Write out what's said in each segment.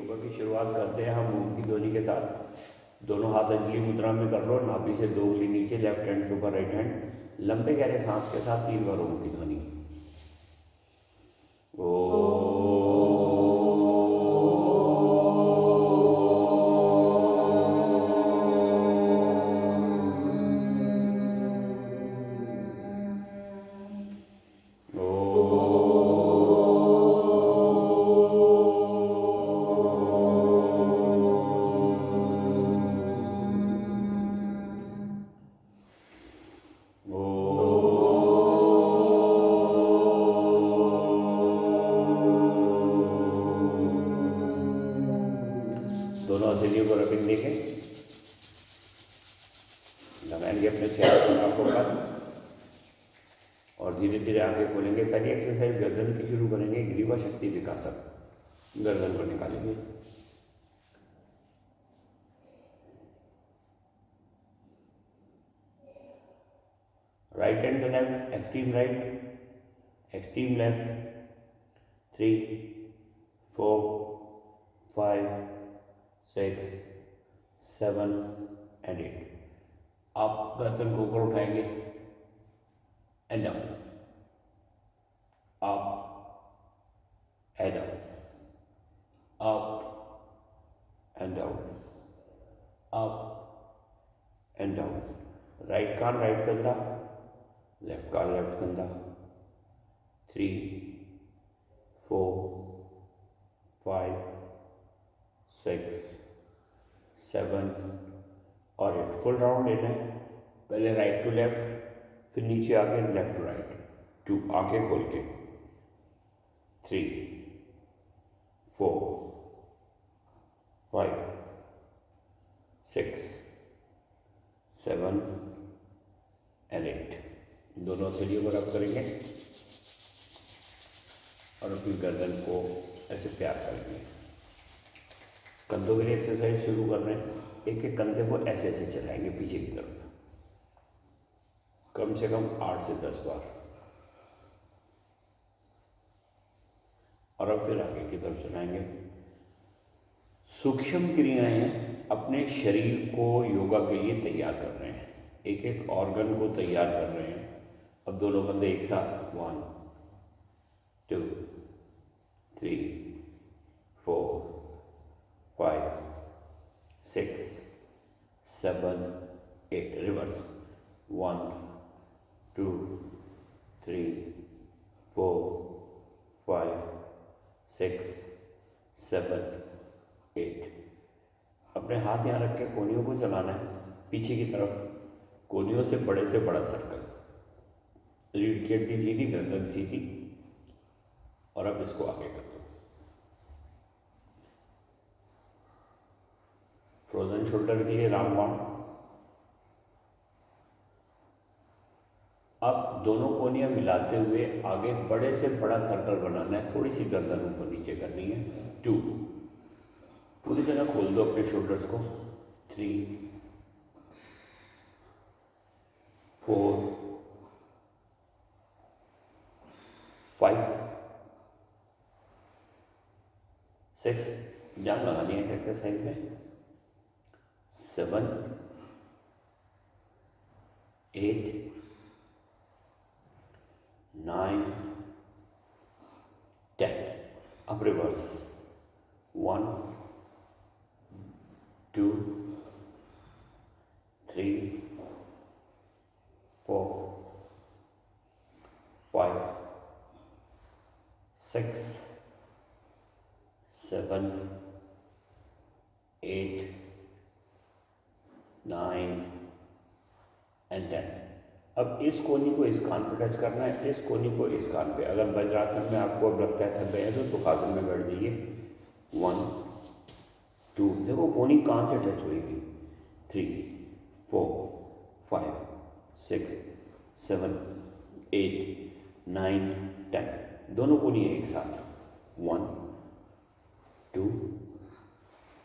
योगा की शुरुआत करते हैं हम ओम की ध्वनि के साथ। दोनों हाथ अंजलि मुद्रा में कर लो, नाभि से 2 उंगली नीचे, लेफ्ट हैंड के ऊपर राइट हैंड। लंबे गहरे सांस के साथ 3 बार ओम की ध्वनि। दोनों हथेलियों को रबिंग देखें, लगाएंगे अपने चेहरे पर आंखों पर और धीरे धीरे आंखें खोलेंगे। पहली एक्सरसाइज गर्दन की शुरू करेंगे, ग्रीवा शक्ति विकासक। गर्दन को निकालेंगे, right and the left, extreme right, extreme left, 3, 4, 5, 6, 7 and 8। आप गर्दन को ऊपर उठाएंगे and down, up and down, up and down, up and down. Right कान राइट कंधा, लेफ्ट कान लेफ्ट कंधा। 3, 4, 5, 6, 7 और 8। फुल राउंड लेना है। पहले राइट टू लेफ्ट, फिर नीचे आके लेफ्ट टू राइट। 2, आंखें खोल के। 3, 4, 5, 6, 7 एंड 8। दोनों हथेलियों को रब करेंगे और अपनी गर्दन को ऐसे प्यार करेंगे। कंधों के लिए एक्सरसाइज शुरू कर रहे हैं। एक एक कंधे को ऐसे ऐसे चलाएंगे पीछे की तरफ, कम से कम 8 से 10 बार। और अब फिर आगे की तरफ चलाएंगे। सूक्ष्म क्रियाएं अपने शरीर को योगा के लिए तैयार कर रहे हैं, एक एक ऑर्गन को तैयार कर रहे हैं। अब दोनों कंधे एक साथ, 1, 2, 3, 4, 5, 6, 7, 8। रिवर्स, 1, 2, 3, 4, 5, 6, 7, 8। अपने हाथ यहाँ रख के कोहनियों को चलाना है पीछे की तरफ। कोहनियों से बड़ा सर्कल, रीढ़ की हड्डी सीधी, गर्दन सीधी। और अब इसको आगे कर दो। फ्रोजन शोल्डर के लिए रामबाण। अब दोनों कोहनियां मिलाते हुए आगे बड़े से बड़ा सर्कल बनाना है। थोड़ी सी गर्दन ऊपर नीचे करनी है। 2, पूरी तरह खोल दो अपने शोल्डर्स को। 3, 4, 5, 6, जान लगानी है एक्सरसाइज में। 7, 8, 9, 10। अब रिवर्स, 1, 2, 3, 4, 5, 6, 7, 8, 9 एंड 10। अब इस कोहनी को इस कान पर टच करना है, इस कोहनी को इस कान पे। अगर वज्रासन में आपको अब लगता है थक गए हैं तो सुखासन में बैठ जाइए। 1, 2, देखो कोहनी कान से टच होगी। 3, 4, 5, 6, 7, 8, 9, 10। दोनों कोहनी एक साथ। 1, 2,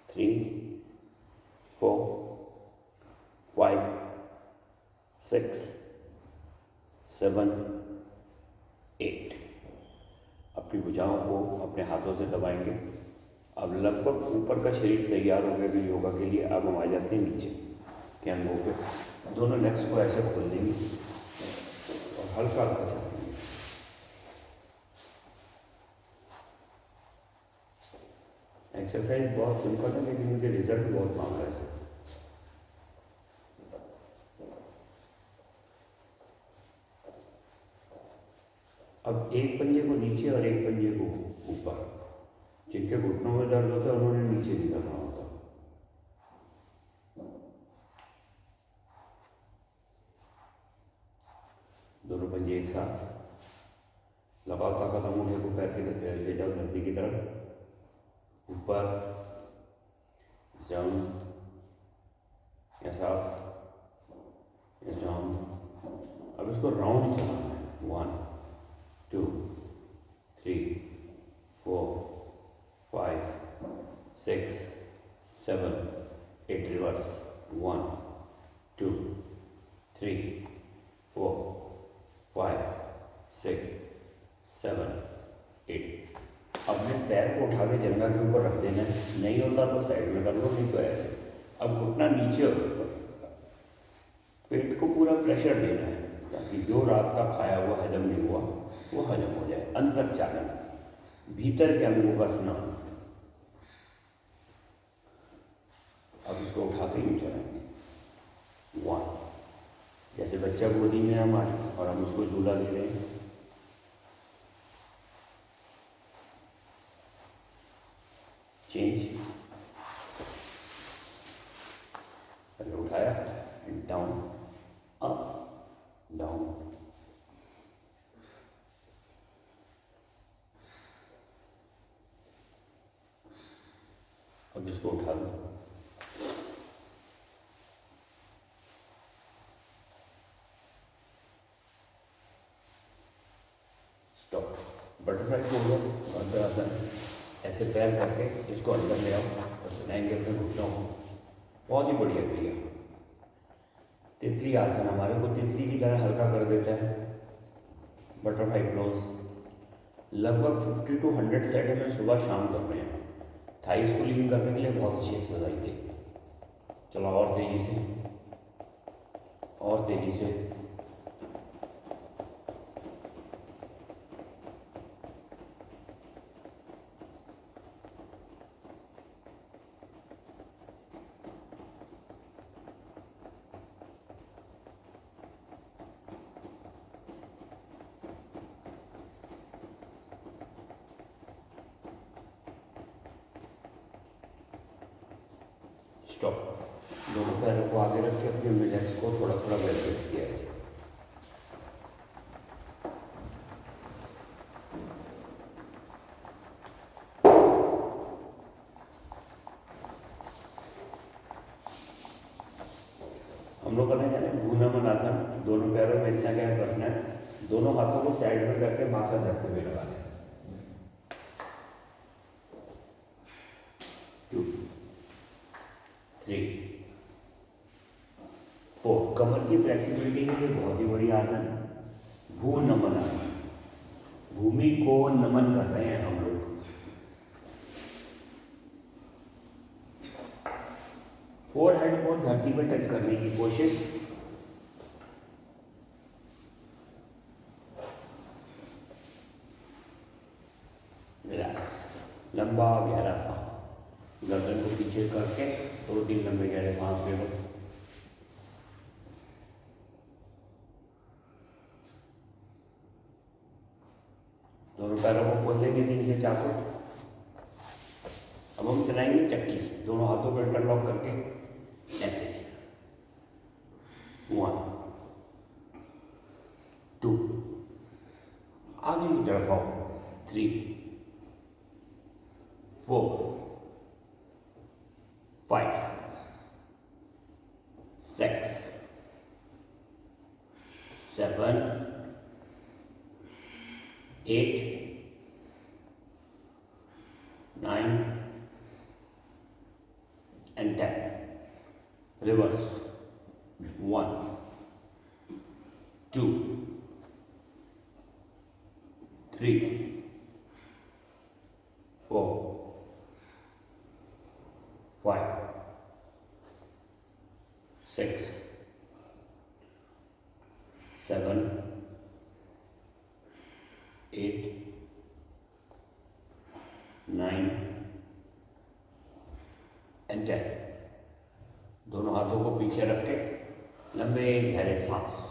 3, 4, 5, 6, 7, 8। अपनी भुजाओं को अपने हाथों से दबाएंगे अब लगभग ऊपर का शरीर तैयार हो गया भी योगा के लिए। अब हम आ जाते हैं नीचे के अंगों पे। दोनों लेग्स को ऐसे खोल देंगे और हल्का हल्का चलाएंगे। एक्सरसाइज बहुत सिंपल है लेकिन उनके रिजल्ट बहुत मांग रहा है सर। अब एक पंजे को नीचे और एक पंजे को ऊपर। जिनके घुटनों में दर्द होता है उन्होंने नीचे नहीं करना होता। दोनों पंजे एक साथ लगाओ, ताकत अंगूठे को पैर के ले जाओ धरती की तरफ, ऊपर डाउन, ऐसा डाउन। अब इसको राउंड चलाना है। 1 2 3 4 5 6 7 8 रिवर्स। 1 2 3 4 5 6 7 8। अपने पैर को उठा के जंघा के ऊपर रख देना है। नहीं होता तो साइड में कर लो, नहीं तो ऐसे। अब घुटना नीचे और ऊपर, पेट को पूरा प्रेशर देना है ताकि जो रात का खाया हुआ हजम नहीं हुआ वो हजम हो जाए। अंतरचालन, भीतर के अंगों का स्नान। अब इसको उठा के नीचे रखेंगे। 1, जैसे बच्चा गोदी में हमारे और हम उसको झूला दे रहे हैं। चेंज, पहले उठाया, डाउन अप डाउन। अब इसको उठा दो। स्टॉप। बटरफ्लाई को ऐसे पैर करके इसको अंदर ले आओ और चलाएंगे अपने घुटनों को। बहुत ही बढ़िया क्रिया। तितली आसन हमारे को तितली की तरह हल्का कर देता है। बटरफ्लाई क्लोज लगभग 50 to 100 सेट में सुबह शाम कर रहे हैं। थाइस को लीन करने के लिए बहुत अच्छी एक्सरसाइज है। चलो और तेजी से, और तेजी से। स्टॉप। दोनों पैरों को आगे रख के अपने मिलेट्स को थोड़ा थोड़ा वेलवेट किया ऐसे। हम लोग करने जाने भूनमन आसन। दोनों पैरों में इतना गैप रखना है, दोनों हाथों को साइड में करके माथा धरते हुए लगाना है। 2 3 4। कमर की फ्लेक्सिबिलिटी के लिए बहुत ही बड़ी आसन, भू नमन आसन। भूमि को नमन कर रहे हैं हम लोग। फोरहेड को धरती पर टच करने की कोशिश। रिलैक्स, लंबा गहरा सांस। गर्दन को पीछे करके 2-3 लंबे गहरे सांस ले लो। दोनों पैरों को खोल देंगे 3 से 4 फुट। अब हम चलाएंगे चक्की, दोनों हाथों को इंटरलॉक करके ऐसे। 1 2, आगे की तरफ आओ। 3 4 5 6 7 8 9 and 10. Reverse. 1 2 3 4 6 7 8 9 एंड 10। दोनों हाथों को पीछे रख के लंबे गहरे सांस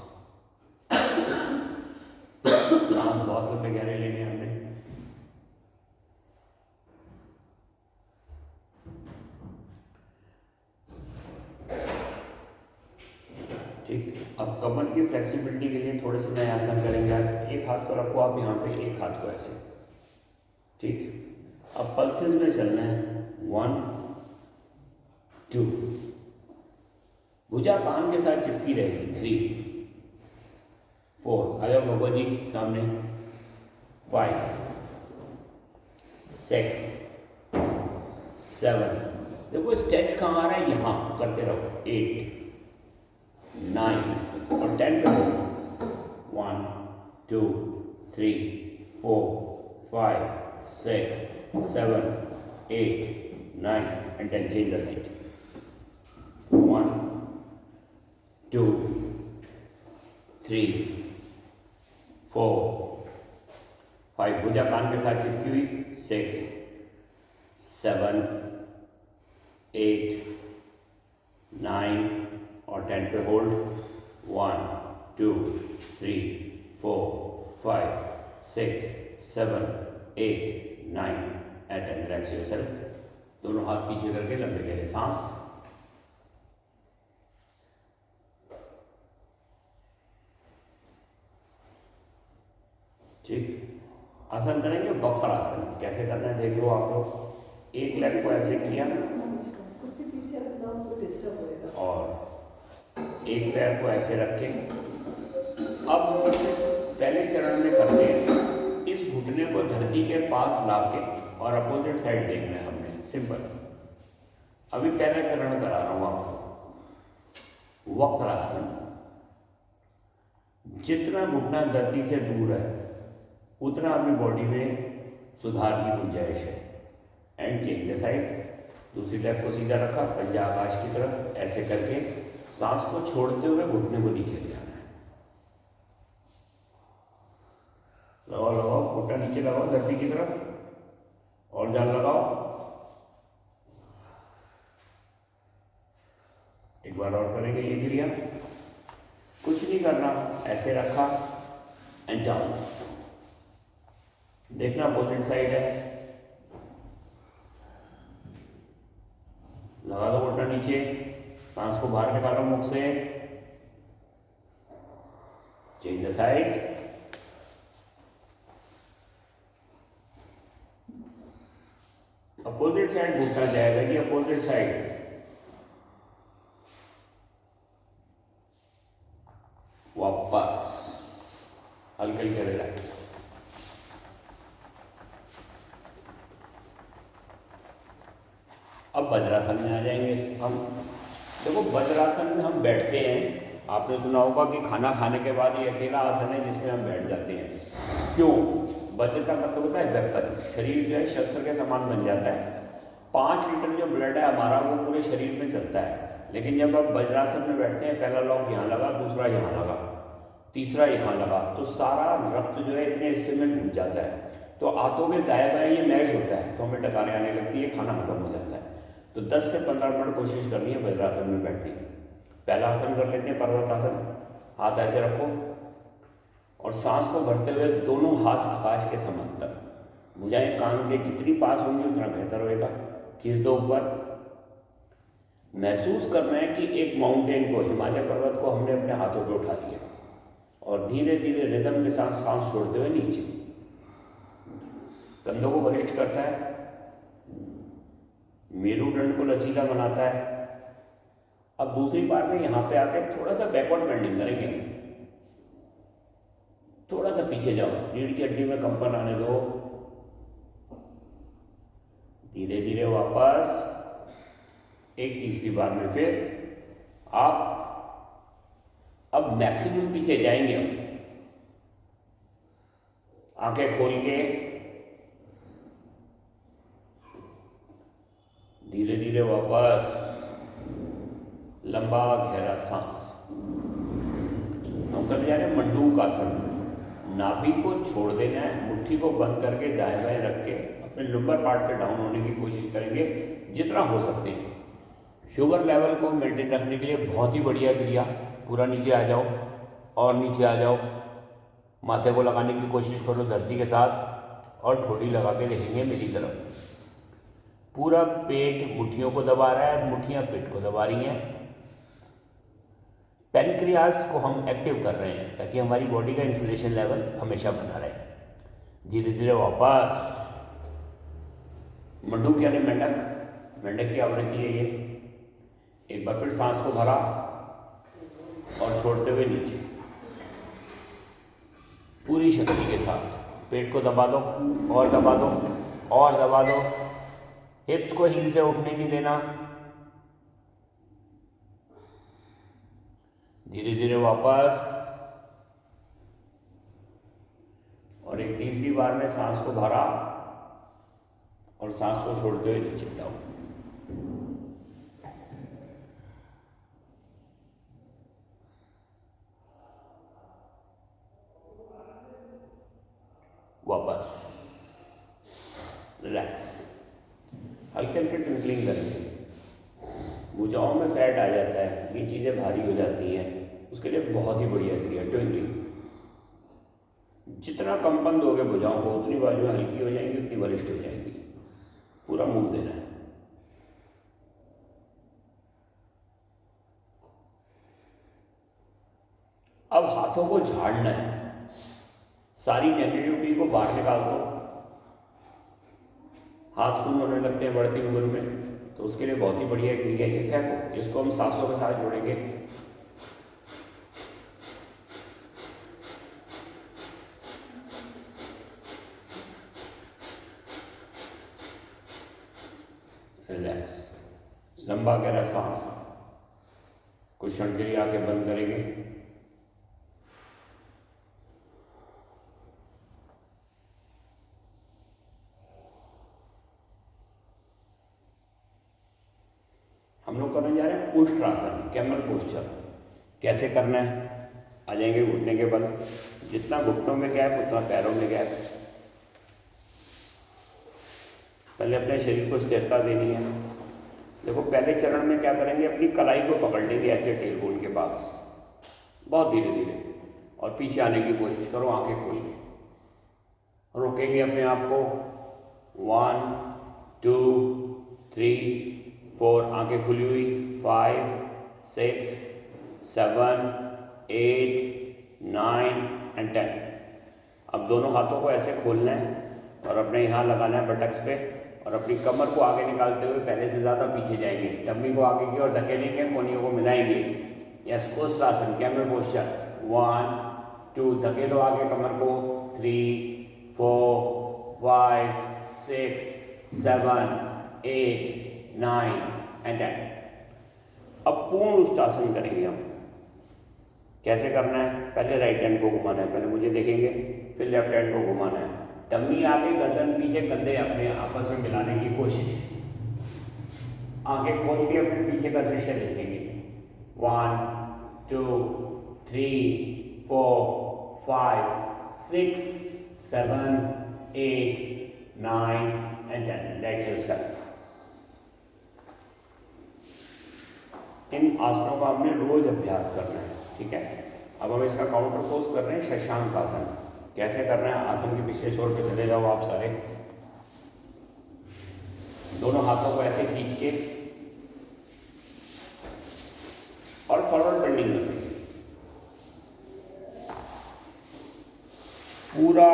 बहुत लंबे गहरे लेने हैं हमने। ठीक, अब कमर की फ्लेक्सिबिलिटी के लिए थोड़े से नए आसन करेंगे। एक हाथ को रखो आप यहाँ पे, एक हाथ को ऐसे। ठीक, अब पल्सेस में चलना है। 1 2, भुजा कान के साथ चिपकी रहेगी। 3 4, आ जाओ भगवत जी सामने। 5 6 7, देखो स्ट्रेच कहाँ आ रहा है, यहाँ करते रहो। 8 9 और 10 पे हो। 1 2 3 4 5 6 7 8 9 and 10. Change the side. 1 2 3 4 5, भुजा कान के साथ चिपकी हुई। 6 7 8 9 और 10 पे होल्ड। 1 2 3 4 5 6 7 8 9 एंड 10। Relax yourself. दोनों हाथ पीछे करके लंबे गहरे सांस। ठीक, आसन करेंगे वक्र आसन। कैसे करना है देख लो आप लोग। एक लेग को ऐसे किया और एक पैर को ऐसे रखे। अब पहले चरण में करते हैं, इस घुटने को धरती के पास लाके और अपोजिट साइड देखना है हमने। सिंपल। अभी पहला चरण करा रहा हूं आपको, वक्र आसन। जितना घुटना धरती से दूर है उतना अपनी बॉडी में सुधार की गुंजाइश है। And change the side. दूसरी लेग को सीधा रखा, पंजा आकाश की तरफ, ऐसे करके सांस को छोड़ते हुए घुटने को नीचे ले जाना है। लगाओ लगाओ, घुटना नीचे लगाओ धरती की तरफ और जान लगाओ। एक बार और करेंगे ये क्रिया। कुछ नहीं करना, ऐसे रखा एंड डाउन। देखना अपोजिट साइड है। लगा दो घुटना नीचे, सांस को बाहर निकालो मुख से। Change the side. Opposite side घुटना जाएगा कि अपोजिट साइड। वापस हल्के हल्के रिलैक्स। अब वज्रासन में आ जाएंगे हम। देखो वज्रासन में हम बैठते हैं। आपने सुना होगा कि खाना खाने के बाद ये अकेला आसन है जिसमें हम बैठ जाते हैं। क्यों? वज्र का मतलब होता है वेपन। शरीर जो है शस्त्र के समान बन जाता है। 5 लीटर जो ब्लड है हमारा वो पूरे शरीर में चलता है। लेकिन जब आप वज्रासन में बैठते हैं, पहला लॉक यहाँ लगा, दूसरा यहाँ लगा, तीसरा यहाँ लगा, तो सारा रक्त जो है इतने हिस्से में घुस जाता है। तो हाथों के दाएं बाएं ये मैश होता है, तो हमें डकारें आने लगती है, खाना खत्म हो जाता है। तो 10 से 15 मिनट कोशिश करनी है वज्रासन में बैठने की। पहला आसन कर लेते हैं, पर्वतासन। हाथ ऐसे रखो और सांस को भरते हुए दोनों हाथ आकाश के समांतर, भुजाएं कान के जितनी पास होंगी उतना बेहतर होएगा। खींच दो ऊपर। महसूस करना है कि एक माउंटेन को, हिमालय पर्वत को हमने अपने हाथों पे उठा लिया और धीरे धीरे रिदम के साथ सांस छोड़ते हुए नीचे। कंधों को बलिष्ठ करता है, मेरुदंड को लचीला बनाता है। अब दूसरी बार में यहाँ पे आकर थोड़ा सा बैकवर्ड बेंडिंग करेंगे। थोड़ा सा पीछे जाओ, रीढ़ की हड्डी में कंपन आने दो। धीरे धीरे वापस। एक तीसरी बार में फिर आप अब मैक्सिमम पीछे जाएंगे। हम आंखें खोल के धीरे धीरे वापस। लंबा गहरा सांस। हम करने जा रहे हैं मंडूक आसन। नाभि को छोड़ देना है, मुट्ठी को बंद करके दाएं बाएं रख के अपने लुम्बर पार्ट से डाउन होने की कोशिश करेंगे जितना हो सकते हैं। शुगर लेवल को मेंटेन रखने के लिए बहुत ही बढ़िया क्रिया। पूरा नीचे आ जाओ और नीचे आ जाओ, माथे को लगाने की कोशिश करो धरती के साथ और ठोड़ी लगा के देखेंगे मेरी तरफ। पूरा पेट मुट्ठियों को दबा रहा है, मुट्ठियाँ पेट को दबा रही हैं। पैनक्रियाज को हम एक्टिव कर रहे हैं ताकि हमारी बॉडी का इंसुलेशन लेवल हमेशा बना रहे। धीरे धीरे वापस मंडूक यानी मेंढक, मेंढक की आवृत्ति है ये। एक बार फिर सांस को भरा और छोड़ते हुए नीचे पूरी शक्ति के साथ पेट को दबा दो और दबा दो और दबा दो। हिप्स को हील से उठने नहीं देना। धीरे धीरे वापस और एक तीसरी बार में सांस को भरा और सांस को छोड़ते हुए नीचे डाउन। वापस रिलैक्स। हल्के हल्के ट्विंकलिंग करेंगे। भुजाओं में फैट आ जाता है, ये चीज़ें भारी हो जाती हैं, उसके लिए बहुत ही बढ़िया क्रिया ट्विंकलिंग। जितना कंपन दोगे भुजाओं को उतनी बाजुएं हल्की हो जाएंगी, उतनी बलिष्ठ हो जाएंगी। पूरा मूव देना है। अब हाथों को झाड़ना है, सारी नेगेटिविटी को बाहर निकाल दो। हाथ शून्य होने लगते हैं बढ़ती उम्र में, तो उसके लिए बहुत ही बढ़िया क्रिया है। फेंको, इसको हम सांसों के साथ जोड़ेंगे। रिलैक्स, लंबा गहरा सांस। कुछ क्षण के लिए आंखें बंद करेंगे। हम लोग करने जा रहे हैं उष्ट्रासन, कैमल पोस्चर। कैसे करना है? आ जाएंगे घुटने के बल, जितना घुटनों में गैप उतना पैरों में गैप। पहले अपने शरीर को स्थिरता देनी है। देखो पहले चरण में क्या करेंगे, अपनी कलाई को पकड़ लेंगे ऐसे टेल बोन के पास, बहुत धीरे धीरे, और पीछे आने की कोशिश करो आंखें खोल के। रोकेंगे अपने आप को। 1 2 3 4, आंखें खुली हुई। 5 6 7 8 9 एंड 10। अब दोनों हाथों को ऐसे खोलना है और अपने यहाँ लगाना है बटक्स पे, और अपनी कमर को आगे निकालते हुए पहले से ज़्यादा पीछे जाएंगे। टम्मी को आगे की ओर धकेलेंगे, कोहनियों को मिलाएंगे। Yes, Ushtrasana, camel posture. 1 2, धकेलो आगे कमर को। 3 4 5 6 7 8 9 एंड 10। अब पूर्ण उष्ट्रासन करेंगे हम। कैसे करना है? पहले राइट हैंड को घुमाना है, पहले मुझे देखेंगे, फिर लेफ्ट हैंड को घुमाना है। टम्मी आगे, गर्दन पीछे, कंधे अपने आपस में मिलाने की कोशिश। आंखें खोल के अपने पीछे का दृश्य देखेंगे। 1 2 3 4 5 6 7 8 9 एंड 10। Relax yourself. इन आसनों का हमने रोज अभ्यास करना है, ठीक है। अब हम इसका काउंटर पोज कर रहे हैं, शशांक आसन। कैसे करना है? आसन के पिछले छोर पे चले जाओ आप सारे। दोनों हाथों को ऐसे खींच के और फॉरवर्ड बेंडिंग करेंगे। पूरा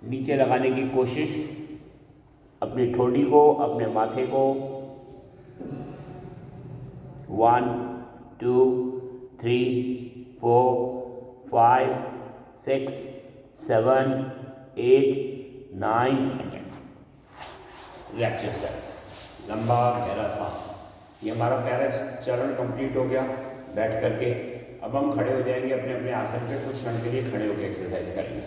नीचे लगाने की कोशिश, अपनी ठोड़ी को, अपने माथे को। 1 2 3 4 5 6 7 8 9 एंड 10। Relax yourself. लंबा गहरा सांस। ये हमारा पहला चरण कंप्लीट हो गया बैठ करके। अब हम खड़े हो जाएंगे अपने अपने आसन पे। कुछ क्षण के लिए खड़े होकर एक्सरसाइज करेंगे।